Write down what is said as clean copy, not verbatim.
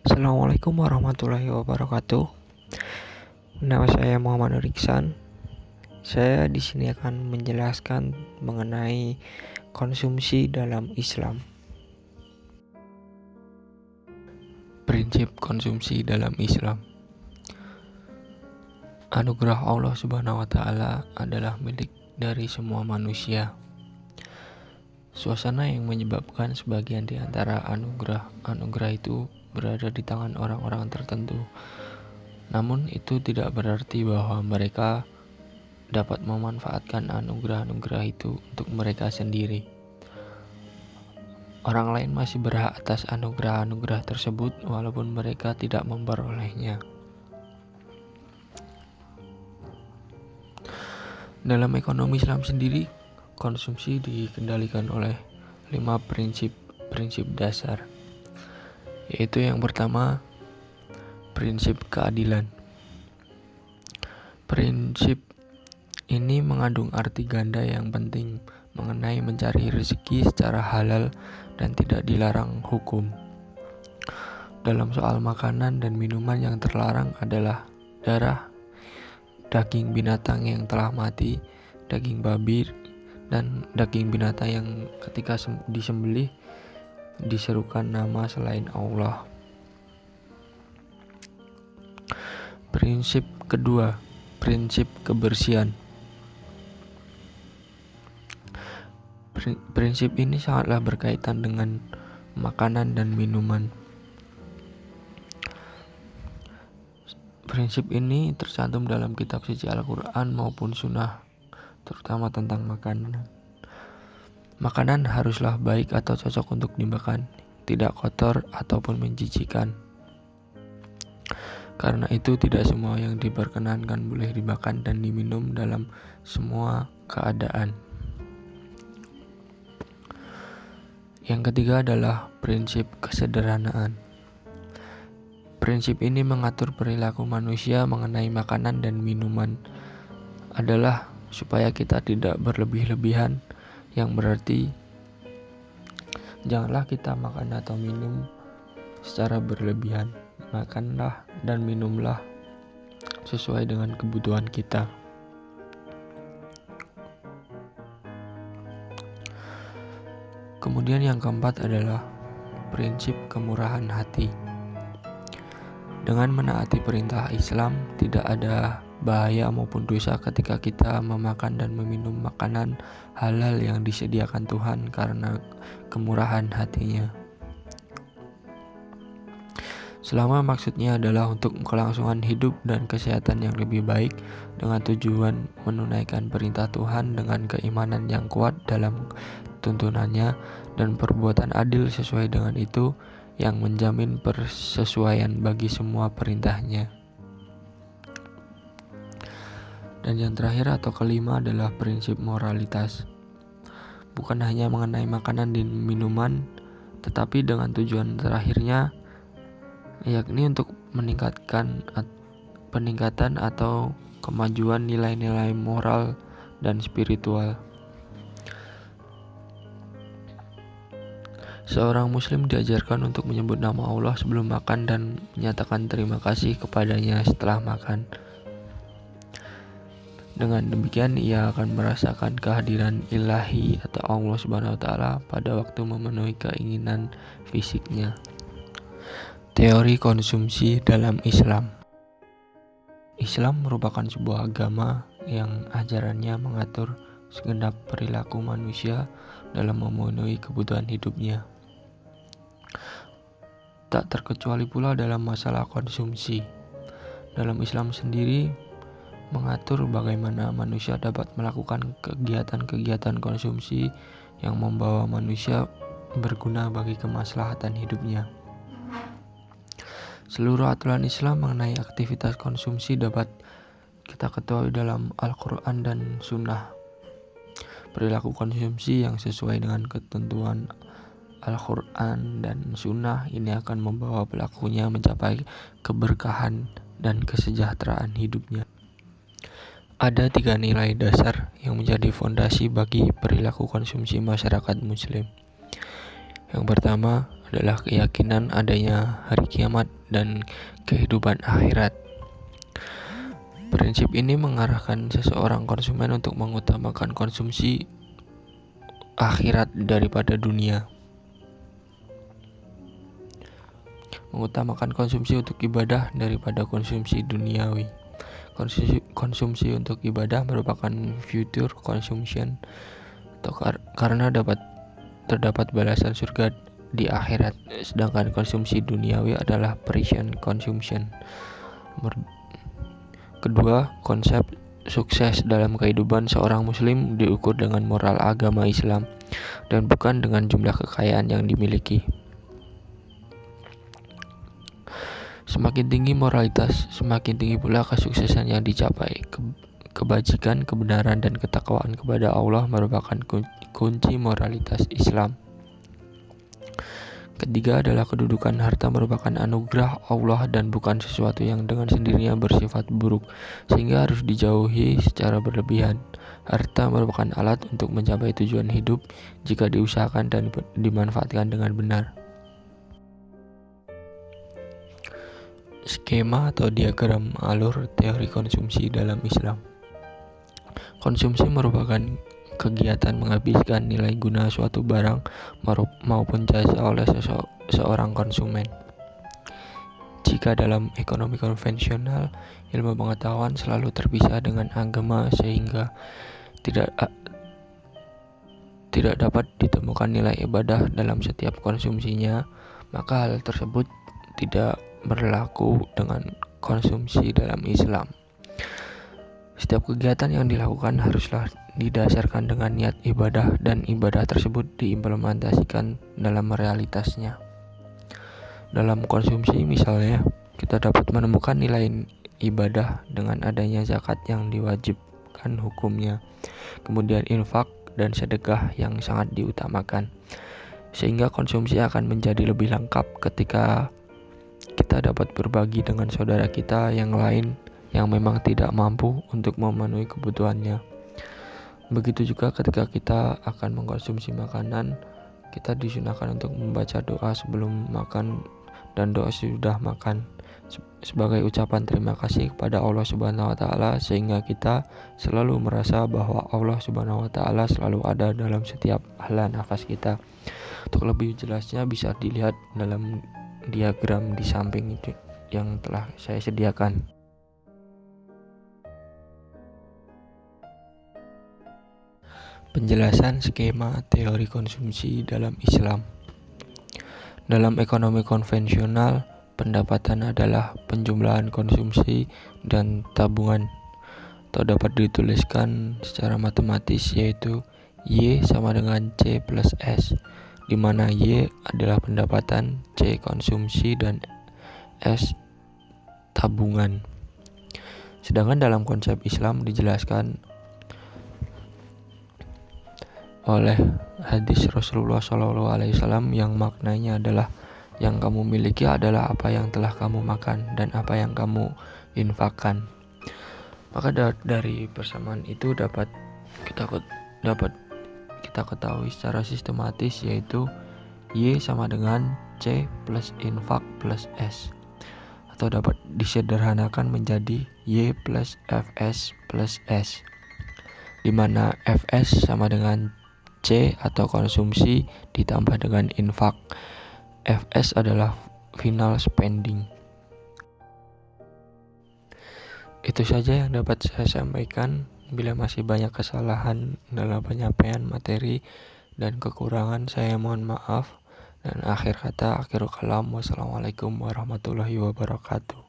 Assalamualaikum warahmatullahi wabarakatuh. Nama saya Muhammad Nur Iksan. Saya di sini akan menjelaskan mengenai konsumsi dalam Islam. Prinsip konsumsi dalam Islam. Anugerah Allah Subhanahu wa taala adalah milik dari semua manusia. Suasana yang menyebabkan sebagian di antara anugerah itu berada di tangan orang-orang tertentu. Namun itu tidak berarti bahwa mereka dapat memanfaatkan anugerah-anugerah itu untuk mereka sendiri. Orang lain masih berhak atas anugerah-anugerah tersebut walaupun mereka tidak memperolehnya. Dalam ekonomi Islam sendiri, konsumsi dikendalikan oleh 5 prinsip dasar, yaitu yang pertama, prinsip keadilan. Prinsip ini mengandung arti ganda yang penting mengenai mencari rezeki secara halal dan tidak dilarang hukum. Dalam soal makanan dan minuman, yang terlarang adalah darah, daging binatang yang telah mati, daging babi, dan daging binatang yang ketika disembelih diserukan nama selain Allah. Prinsip kedua, prinsip kebersihan. Prinsip ini sangatlah berkaitan dengan makanan dan minuman. Prinsip ini tercantum dalam kitab suci Al-Quran maupun sunnah, terutama tentang makanan. Makanan haruslah baik atau cocok untuk dimakan, tidak kotor ataupun menjijikan. Karena itu tidak semua yang diperkenankan boleh dimakan dan diminum dalam semua keadaan. Yang ketiga adalah prinsip kesederhanaan. Prinsip ini mengatur perilaku manusia mengenai makanan dan minuman adalah supaya kita tidak berlebih-lebihan, yang berarti janganlah kita makan atau minum secara berlebihan. Makanlah dan minumlah sesuai dengan kebutuhan kita. Kemudian yang keempat adalah prinsip kemurahan hati. Dengan menaati perintah Islam, tidak ada bahaya maupun dosa ketika kita memakan dan meminum makanan halal yang disediakan Tuhan karena kemurahan hatinya. Selama maksudnya adalah untuk kelangsungan hidup dan kesehatan yang lebih baik, dengan tujuan menunaikan perintah Tuhan dengan keimanan yang kuat dalam tuntunannya dan perbuatan adil sesuai dengan itu, yang menjamin persesuaian bagi semua perintahnya. Dan yang terakhir atau kelima adalah prinsip moralitas. Bukan hanya mengenai makanan dan minuman, tetapi dengan tujuan terakhirnya, yakni untuk peningkatan atau kemajuan nilai-nilai moral dan spiritual. Seorang muslim diajarkan untuk menyebut nama Allah sebelum makan dan menyatakan terima kasih kepadanya setelah makan. Dengan demikian ia akan merasakan kehadiran ilahi atau Allah Subhanahu wa taala pada waktu memenuhi keinginan fisiknya. Teori konsumsi dalam Islam. Islam merupakan sebuah agama yang ajarannya mengatur segenap perilaku manusia dalam memenuhi kebutuhan hidupnya. Tak terkecuali pula dalam masalah konsumsi. Dalam Islam sendiri mengatur bagaimana manusia dapat melakukan kegiatan-kegiatan konsumsi yang membawa manusia berguna bagi kemaslahatan hidupnya. Seluruh aturan Islam mengenai aktivitas konsumsi dapat kita ketahui dalam Al-Quran dan Sunnah. Perilaku konsumsi yang sesuai dengan ketentuan Al-Quran dan Sunnah ini akan membawa pelakunya mencapai keberkahan dan kesejahteraan hidupnya. Ada 3 nilai dasar yang menjadi fondasi bagi perilaku konsumsi masyarakat muslim. Yang pertama adalah keyakinan adanya hari kiamat dan kehidupan akhirat. Prinsip ini mengarahkan seseorang konsumen untuk mengutamakan konsumsi akhirat daripada dunia. Mengutamakan konsumsi untuk ibadah daripada konsumsi duniawi. Konsumsi untuk ibadah merupakan future consumption karena terdapat balasan surga di akhirat, sedangkan konsumsi duniawi adalah present consumption. Kedua, konsep sukses dalam kehidupan seorang muslim diukur dengan moral agama Islam dan bukan dengan jumlah kekayaan yang dimiliki. Semakin tinggi moralitas, semakin tinggi pula kesuksesan yang dicapai. Kebajikan, kebenaran, dan ketakwaan kepada Allah merupakan kunci moralitas Islam. Ketiga adalah kedudukan harta merupakan anugerah Allah dan bukan sesuatu yang dengan sendirinya bersifat buruk, sehingga harus dijauhi secara berlebihan. Harta merupakan alat untuk mencapai tujuan hidup jika diusahakan dan dimanfaatkan dengan benar. Skema atau diagram alur teori konsumsi dalam Islam. Konsumsi merupakan kegiatan menghabiskan nilai guna suatu barang maupun jasa oleh seorang konsumen. Jika dalam ekonomi konvensional, ilmu pengetahuan selalu terpisah dengan agama sehingga tidak dapat ditemukan nilai ibadah dalam setiap konsumsinya, maka hal tersebut tidak berlaku dengan konsumsi dalam Islam. Setiap kegiatan yang dilakukan haruslah didasarkan dengan niat ibadah dan ibadah tersebut diimplementasikan dalam realitasnya. Dalam konsumsi misalnya, kita dapat menemukan nilai ibadah dengan adanya zakat yang diwajibkan hukumnya, kemudian infak dan sedekah yang sangat diutamakan, sehingga konsumsi akan menjadi lebih lengkap ketika kita dapat berbagi dengan saudara kita yang lain yang memang tidak mampu untuk memenuhi kebutuhannya. Begitu juga ketika kita akan mengkonsumsi makanan, kita disunahkan untuk membaca doa sebelum makan dan doa sudah makan sebagai ucapan terima kasih kepada Allah Subhanahu wa taala, sehingga kita selalu merasa bahwa Allah Subhanahu wa taala selalu ada dalam setiap helaan nafas kita. Untuk lebih jelasnya bisa dilihat dalam diagram di samping itu yang telah saya sediakan. Penjelasan skema teori konsumsi dalam Islam. Dalam ekonomi konvensional, pendapatan adalah penjumlahan konsumsi dan tabungan, atau dapat dituliskan secara matematis yaitu Y sama dengan C plus S, di mana Y adalah pendapatan, C konsumsi, dan S tabungan. Sedangkan dalam konsep Islam dijelaskan oleh hadis Rasulullah SAW yang maknanya adalah yang kamu miliki adalah apa yang telah kamu makan dan apa yang kamu infakkan. Maka dari persamaan itu dapat kita ketahui secara sistematis yaitu Y sama dengan C plus infak plus S, atau dapat disederhanakan menjadi Y plus Fs plus S, di mana Fs sama dengan C atau konsumsi ditambah dengan infak. Fs adalah final spending. Itu saja yang dapat saya sampaikan. Bila masih banyak kesalahan dalam penyampaian materi dan kekurangan, saya mohon maaf. Dan akhir kata, akhirul kalam, wassalamualaikum warahmatullahi wabarakatuh.